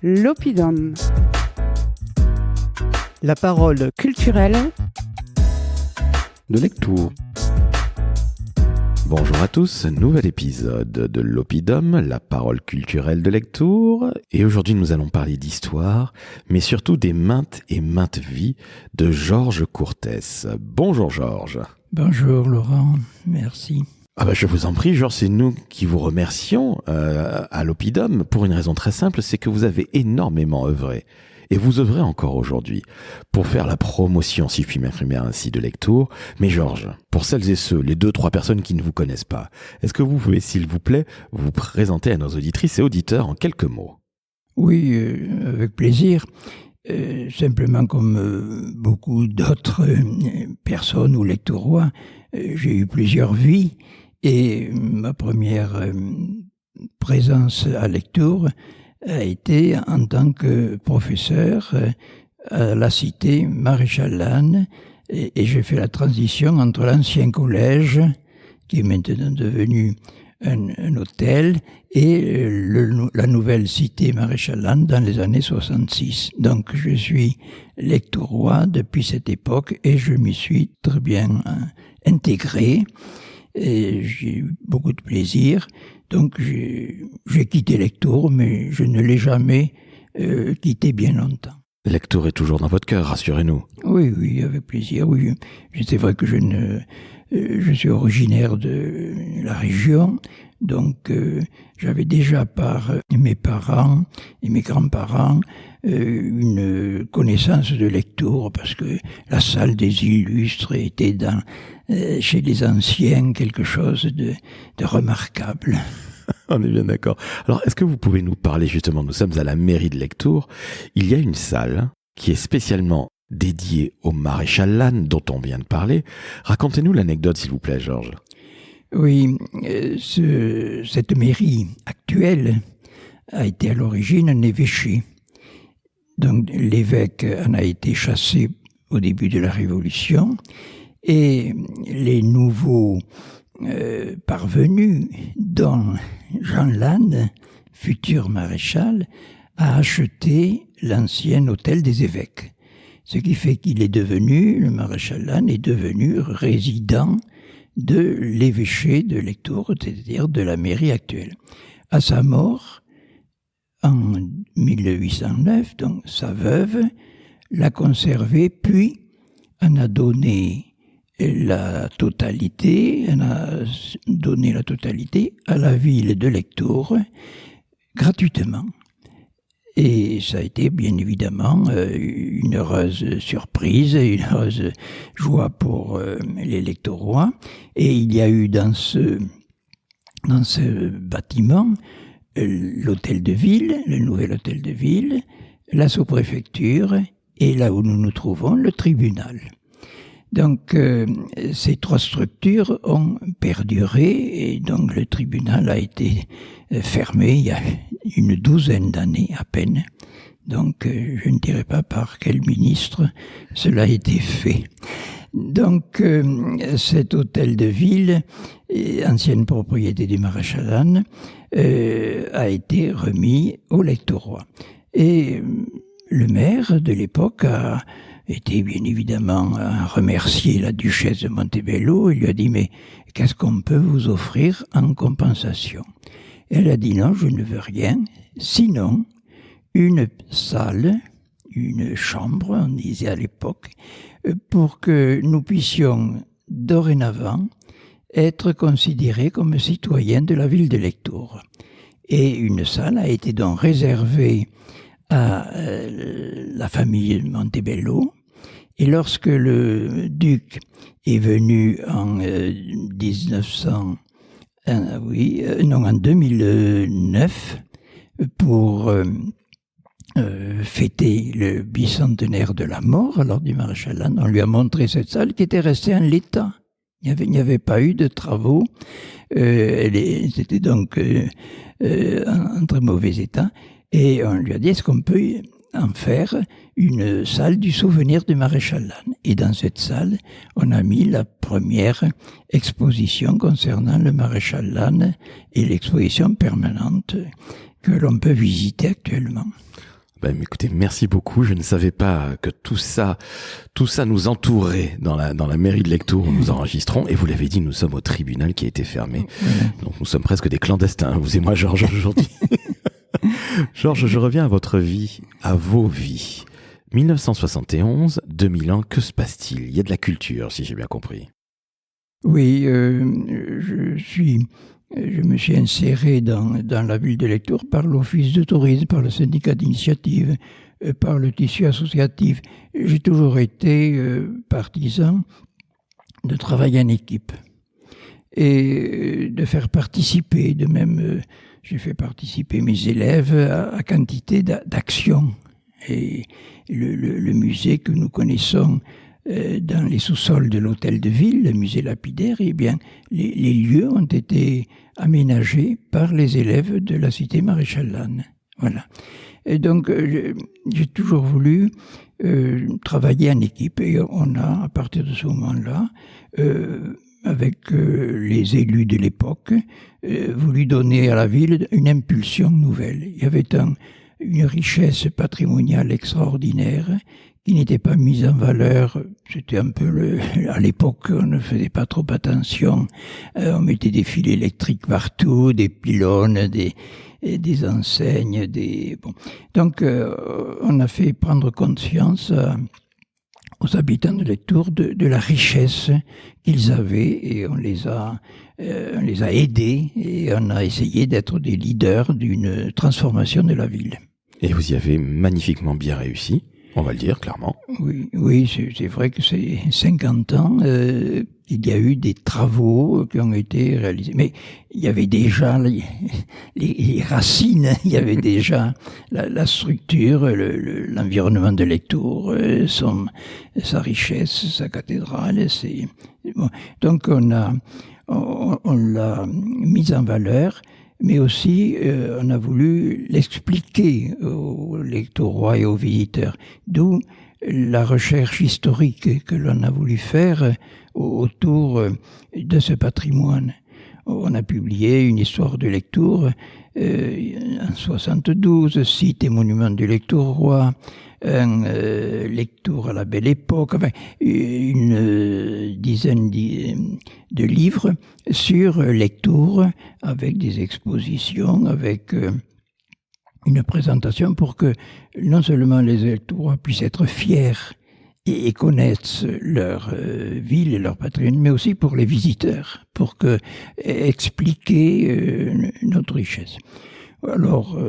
L'Oppidum. La parole culturelle de Lectoure. Bonjour à tous, nouvel épisode de l'Oppidum, la parole culturelle de Lectoure. Et aujourd'hui nous allons parler d'histoire, mais surtout des maintes et maintes vies de Georges Courtès. Bonjour Georges. Bonjour Laurent, merci. Je vous en prie Georges, c'est nous qui vous remercions à l'Oppidum pour une raison très simple, c'est que vous avez énormément œuvré. Et vous œuvrez encore aujourd'hui pour faire la promotion, si je puis m'exprimer ainsi, de Lectoure. Mais Georges, pour celles et ceux, les 2-3 personnes qui ne vous connaissent pas, est-ce que vous pouvez, s'il vous plaît, vous présenter à nos auditrices et auditeurs en quelques mots ? Oui, avec plaisir. Simplement comme beaucoup d'autres personnes ou lectourois, j'ai eu plusieurs vies et ma première présence à Lectoure a été en tant que professeur à la cité Maréchal-Lannes et j'ai fait la transition entre l'ancien collège, qui est maintenant devenu un hôtel, et la nouvelle cité Maréchal-Lannes dans les années 66. Donc je suis lectourois depuis cette époque et je m'y suis très bien intégré et j'ai eu beaucoup de plaisir. Donc j'ai quitté Lectoure, mais je ne l'ai jamais quitté bien longtemps. Lectoure est toujours dans votre cœur, rassurez-nous. Oui, avec plaisir, oui. C'est vrai que je suis originaire de la région, donc j'avais déjà par mes parents et mes grands-parents une connaissance de Lectoure, parce que la salle des illustres était chez les anciens quelque chose de remarquable. On est bien d'accord. Alors, est-ce que vous pouvez nous parler justement, nous sommes à la mairie de Lectoure, il y a une salle qui est spécialement dédiée au Maréchal-Lannes dont on vient de parler. Racontez-nous l'anecdote s'il vous plaît, Georges. Oui, cette mairie actuelle a été à l'origine un évêché. Donc l'évêque en a été chassé au début de la Révolution et les nouveaux parvenus, dont Jean Lannes, futur maréchal, a acheté l'ancien hôtel des évêques. Ce qui fait le maréchal Lannes est devenu résident de l'évêché de Lectoure, c'est-à-dire de la mairie actuelle. À sa mort, en 1809, donc sa veuve l'a conservé, puis en a donné la totalité à la ville de Lectoure gratuitement. Et ça a été bien évidemment une heureuse surprise, une heureuse joie pour les Lectourois. Et il y a eu dans ce bâtiment l'hôtel de ville, le nouvel hôtel de ville, la sous-préfecture et là où nous nous trouvons, le tribunal. Donc ces 3 structures ont perduré et donc le tribunal a été fermé il y a une 12aine d'années à peine. Donc je ne dirais pas par quel ministre cela a été fait. Donc cet hôtel de ville, ancienne propriété du maréchal Lannes, a été remis aux Lectourois. Et le maire de l'époque a été bien évidemment à remercier la duchesse de Montebello et lui a dit « Mais qu'est-ce qu'on peut vous offrir en compensation ?» Elle a dit « Non, je ne veux rien, sinon une salle, une chambre, on disait à l'époque, pour que nous puissions dorénavant être considérés comme citoyens de la ville de Lectoure. » Et une salle a été donc réservée à la famille Montebello. Et lorsque le duc est venu en 2009 pour fêter le bicentenaire de la mort, alors du maréchal Lannes, on lui a montré cette salle qui était restée en l'état. Il n'y avait pas eu de travaux. C'était donc en très mauvais état. Et on lui a dit, est-ce qu'on peut en faire une salle du souvenir du maréchal Lannes? Et dans cette salle, on a mis la première exposition concernant le maréchal Lannes et l'exposition permanente que l'on peut visiter actuellement. Ben, écoutez, merci beaucoup. Je ne savais pas que tout ça nous entourait dans la mairie de Lectoure où nous enregistrons. Et vous l'avez dit, nous sommes au tribunal qui a été fermé. Donc nous sommes presque des clandestins, vous et moi, Georges, aujourd'hui. Georges, je reviens à votre vie, à vos vies. 1971, 2000 ans, que se passe-t-il? Il y a de la culture, si j'ai bien compris. Oui, je me suis inséré dans la ville de Lectoure par l'office de tourisme, par le syndicat d'initiative, par le tissu associatif. J'ai toujours été partisan de travailler en équipe et de faire participer, de même j'ai fait participer mes élèves à quantité d'actions. Et le musée que nous connaissons dans les sous-sols de l'hôtel de ville, le musée lapidaire, eh bien, les lieux ont été aménagés par les élèves de la cité Maréchal-Lannes. Voilà. Et donc, j'ai toujours voulu travailler en équipe et on a, à partir de ce moment-là, avec les élus de l'époque, voulu donner à la ville une impulsion nouvelle. Il y avait une richesse patrimoniale extraordinaire qui n'était pas mise en valeur. C'était un peu à l'époque, on ne faisait pas trop attention. On mettait des fils électriques partout, des pylônes, des enseignes, bon. Donc, on a fait prendre conscience aux habitants de Lectoure de la richesse qu'ils avaient et on les a aidés et on a essayé d'être des leaders d'une transformation de la ville. Et vous y avez magnifiquement bien réussi, on va le dire clairement. Oui, c'est vrai que c'est 50 ans qu'il y a eu des travaux qui ont été réalisés. Mais il y avait déjà les racines, il y avait déjà la structure, l'environnement de Lectoure, sa richesse, sa cathédrale. Bon. Donc on l'a mise en valeur. Mais aussi, on a voulu l'expliquer aux lectorois et aux visiteurs. D'où la recherche historique que l'on a voulu faire autour de ce patrimoine. On a publié une histoire de Lectoure en 72, sites et monuments du Lectorois, un Lectoure à la belle époque, enfin, une dizaine de livres sur Lectoure avec des expositions, avec une présentation pour que non seulement les Lectorois puissent être fiers et connaissent leur ville et leur patrimoine, mais aussi pour les visiteurs, pour expliquer notre richesse. Alors,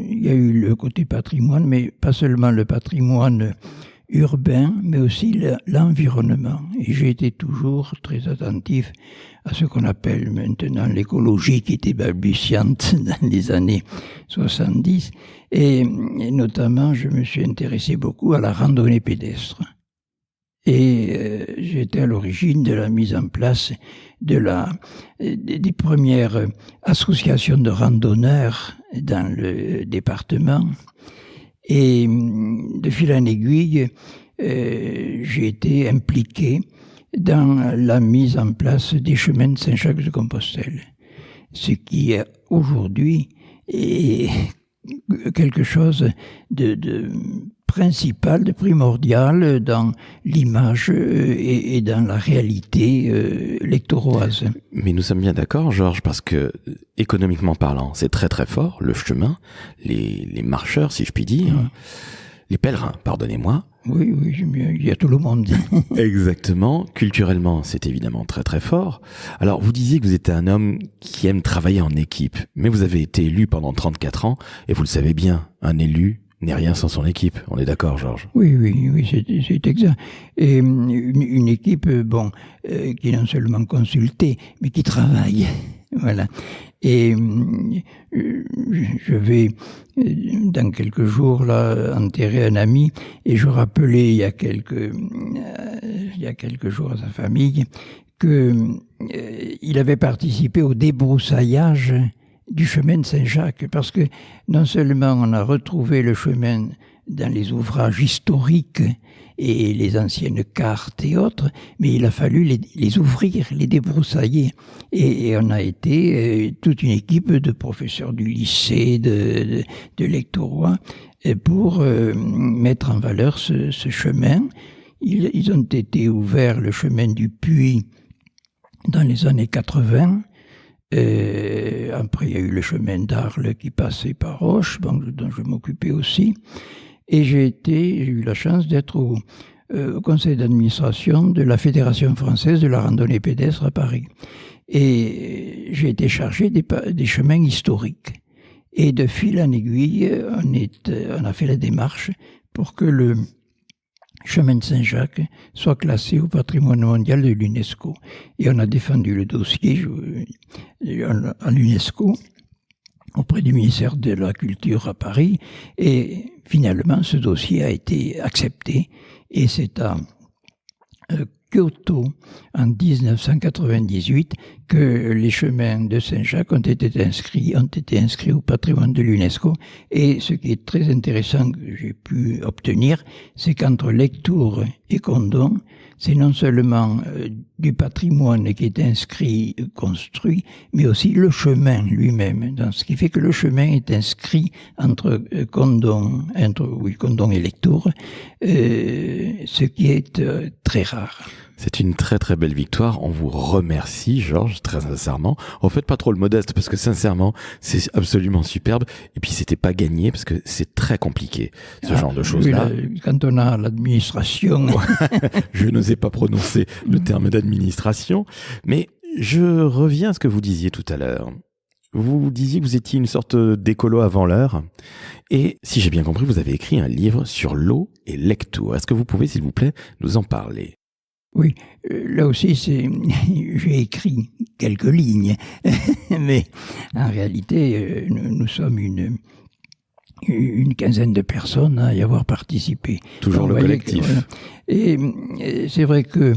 il y a eu le côté patrimoine, mais pas seulement le patrimoine urbain, mais aussi l'environnement. Et j'ai été toujours très attentif à ce qu'on appelle maintenant l'écologie, qui était balbutiante dans les années 70. Et notamment, je me suis intéressé beaucoup à la randonnée pédestre. Et j'étais à l'origine de la mise en place des premières associations de randonneurs dans le département. Et de fil en aiguille, j'ai été impliqué dans la mise en place des chemins de Saint-Jacques-de-Compostelle. Ce qui aujourd'hui est quelque chose de principal, de primordial dans l'image et dans la réalité lectoroise. Mais nous sommes bien d'accord, Georges, parce que économiquement parlant, c'est très très fort, le chemin, les marcheurs, si je puis dire, les pèlerins, pardonnez-moi. Oui, il y a tout le monde. Exactement. Culturellement, c'est évidemment très très fort. Alors, vous disiez que vous étiez un homme qui aime travailler en équipe, mais vous avez été élu pendant 34 ans, et vous le savez bien, un élu n'est rien sans son équipe. On est d'accord, Georges? Oui, c'est exact. Et une équipe, qui est non seulement consultée, mais qui travaille. Voilà. Et je vais, dans quelques jours, là, enterrer un ami, et je rappelais il y a quelques jours à sa famille que il avait participé au débroussaillage du chemin de Saint-Jacques, parce que non seulement on a retrouvé le chemin dans les ouvrages historiques et les anciennes cartes et autres, mais il a fallu les ouvrir, les débroussailler. Et on a été toute une équipe de professeurs du lycée, de lectorois, pour mettre en valeur ce chemin. Ils ont été ouverts, le chemin du Puy, dans les années 80. Après, il y a eu le chemin d'Arles qui passait par Auch, dont je m'occupais aussi. Et j'ai eu la chance d'être au conseil d'administration de la Fédération française de la randonnée pédestre à Paris. Et j'ai été chargé des chemins historiques. Et de fil en aiguille, on a fait la démarche pour que le chemin de Saint-Jacques soit classé au patrimoine mondial de l'UNESCO. Et on a défendu le dossier à l'UNESCO auprès du ministère de la Culture à Paris. Et finalement, ce dossier a été accepté. Et c'est à Kyoto, en 1998, que les chemins de Saint-Jacques ont été inscrits au patrimoine de l'UNESCO. Et ce qui est très intéressant que j'ai pu obtenir, c'est qu'entre Lectoure et Condom, c'est non seulement du patrimoine qui est inscrit, construit, mais aussi le chemin lui-même. Donc, ce qui fait que le chemin est inscrit entre Condom et Lectoure, ce qui est très rare. C'est une très très belle victoire. On vous remercie, Georges, très sincèrement. En fait, pas trop le modeste, parce que sincèrement, c'est absolument superbe. Et puis, c'était pas gagné, parce que c'est très compliqué, ce genre de choses-là. Oui, quand on a l'administration... Je n'osais pas prononcer le terme d'administration. Mais je reviens à ce que vous disiez tout à l'heure. Vous disiez que vous étiez une sorte d'écolo avant l'heure. Et si j'ai bien compris, vous avez écrit un livre sur l'eau et Lectoure. Est-ce que vous pouvez, s'il vous plaît, nous en parler ? Oui, là aussi, j'ai écrit quelques lignes, mais en réalité, nous sommes une quinzaine de personnes à y avoir participé. Toujours le collectif. Et c'est vrai que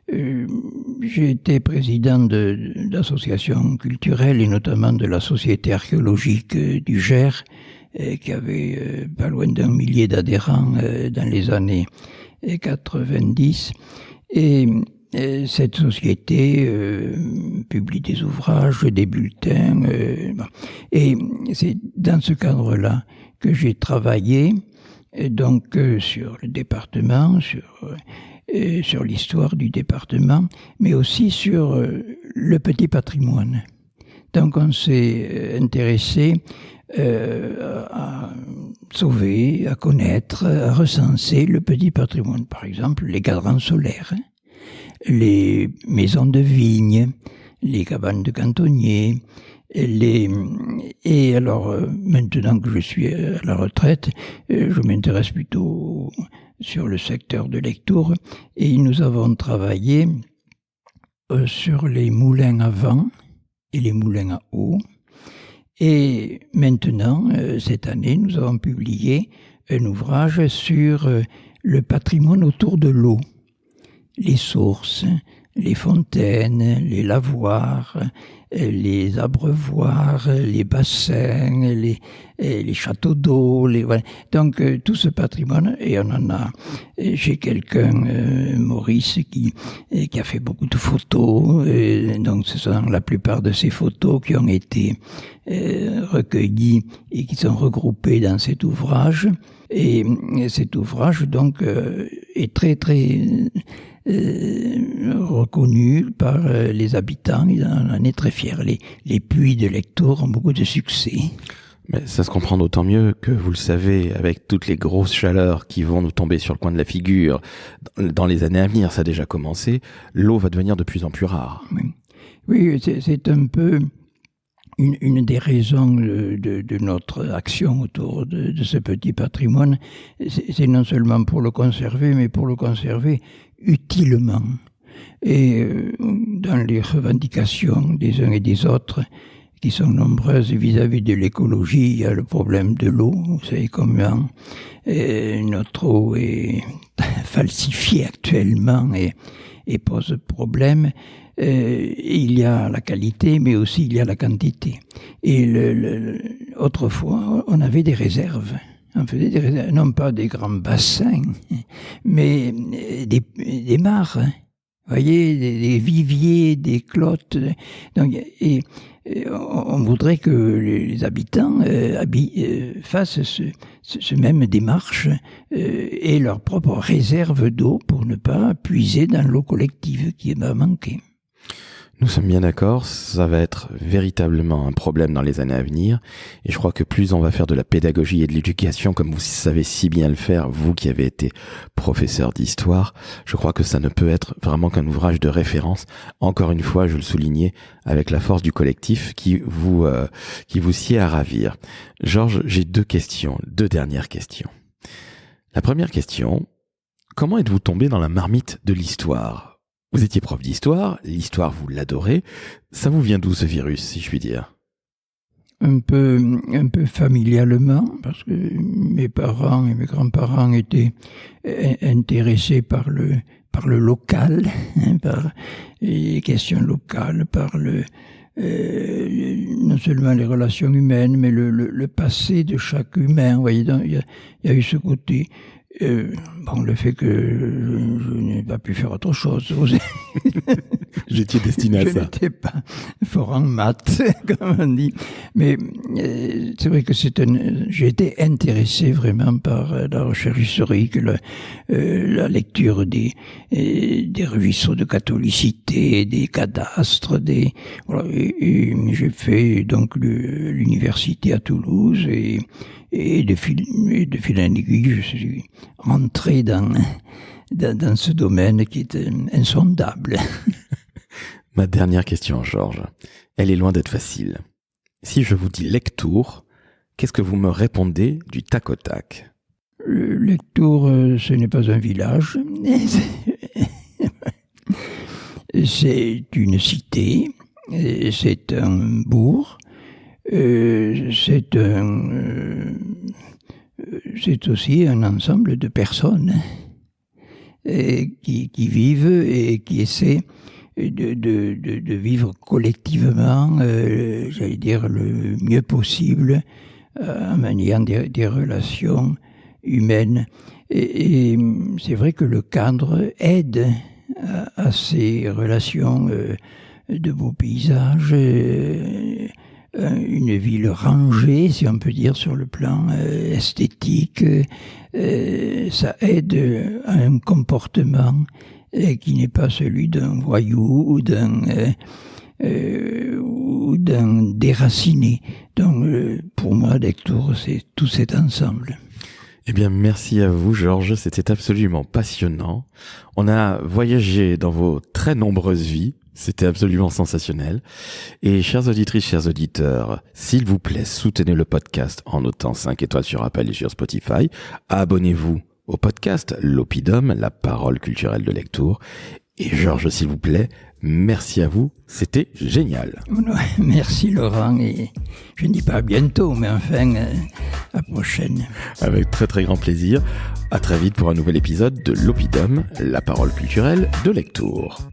j'ai été président d'associations culturelles et notamment de la Société archéologique du Gers, qui avait pas loin d'1 millier d'adhérents dans les années 90. Et cette société publie des ouvrages, des bulletins. Et c'est dans ce cadre-là que j'ai travaillé donc sur le département, sur l'histoire du département, mais aussi sur le petit patrimoine. Donc on s'est intéressé à sauver, à connaître, à recenser le petit patrimoine. Par exemple, les cadrans solaires, les maisons de vigne, les cabanes de cantonniers, et alors, maintenant que je suis à la retraite, je m'intéresse plutôt sur le secteur de Lectoure, et nous avons travaillé sur les moulins à vent et les moulins à eau. Et maintenant, cette année, nous avons publié un ouvrage sur le patrimoine autour de l'eau. Les sources, les fontaines, les lavoirs, les abreuvoirs, les bassins, les châteaux d'eau. Voilà. Donc, tout ce patrimoine, et on en a chez quelqu'un, Maurice, qui a fait beaucoup de photos. Donc, ce sont la plupart de ces photos qui ont été recueillies et qui sont regroupées dans cet ouvrage. Et cet ouvrage, donc, est très, très reconnu par les habitants. Ils en est très fiers. Les puits de Lectoure ont beaucoup de succès. Mais ça se comprend d'autant mieux que, vous le savez, avec toutes les grosses chaleurs qui vont nous tomber sur le coin de la figure, dans les années à venir, ça a déjà commencé, l'eau va devenir de plus en plus rare. Oui, c'est un peu une des raisons de notre action autour de ce petit patrimoine. C'est non seulement pour le conserver, mais pour le conserver utilement. Et dans les revendications des uns et des autres, qui sont nombreuses vis-à-vis de l'écologie, il y a le problème de l'eau. Vous savez comment notre eau est falsifiée actuellement et pose problème. Il y a la qualité, mais aussi il y a la quantité. Et autrefois, on avait des réserves. On faisait non pas des grands bassins, mais des mares. Vous voyez, des viviers, des clottes. Donc, et on voudrait que les habitants fassent ce même démarche et leur propre réserve d'eau pour ne pas puiser dans l'eau collective qui va manquer. Nous sommes bien d'accord, ça va être véritablement un problème dans les années à venir, et je crois que plus on va faire de la pédagogie et de l'éducation, comme vous savez si bien le faire, vous qui avez été professeur d'histoire, je crois que ça ne peut être vraiment qu'un ouvrage de référence, encore une fois, je le soulignais, avec la force du collectif qui vous sied à ravir. Georges, j'ai deux dernières questions. La première question, comment êtes-vous tombé dans la marmite de l'histoire ? Vous étiez prof d'histoire, l'histoire vous l'adorez. Ça vous vient d'où ce virus, si je puis dire ? Un peu familialement, parce que mes parents et mes grands-parents étaient intéressés par le local, par les questions locales, par non seulement les relations humaines, mais le passé de chaque humain. Vous voyez, donc, il y a eu ce côté. Le fait que je n'ai pas pu faire autre chose. J'étais destiné à ça. Je n'étais pas fort en maths, comme on dit. Mais c'est vrai que j'ai été intéressé vraiment par la recherche historique, la lecture des registres de catholicité, des cadastres, voilà. Et j'ai fait donc l'université à Toulouse et de fil en aiguille, je suis entré dans ce domaine qui est insondable. Ma dernière question, Georges, elle est loin d'être facile. Si je vous dis Lectoure, qu'est-ce que vous me répondez du tac au tac ? Lectoure, ce n'est pas un village. C'est une cité, c'est un bourg. C'est aussi un ensemble de personnes qui vivent et qui essaient de vivre collectivement, j'allais dire, le mieux possible, en ayant des relations humaines. Et c'est vrai que le cadre aide à ces relations de beaux paysages, une ville rangée, si on peut dire, sur le plan esthétique. Ça aide à un comportement qui n'est pas celui d'un voyou ou d'un déraciné. Donc, pour moi, Lectoure, c'est tout cet ensemble. Eh bien, merci à vous, Georges. C'était absolument passionnant. On a voyagé dans vos très nombreuses vies. C'était absolument sensationnel. Et chères auditrices, chers auditeurs, s'il vous plaît, soutenez le podcast en notant 5 étoiles sur Apple et sur Spotify. Abonnez-vous au podcast L'Oppidum, la parole culturelle de Lectoure. Et Georges, s'il vous plaît, merci à vous. C'était génial. Merci Laurent. Et je ne dis pas à bientôt, mais enfin, à la prochaine. Avec très très grand plaisir. À très vite pour un nouvel épisode de L'Oppidum, la parole culturelle de Lectoure.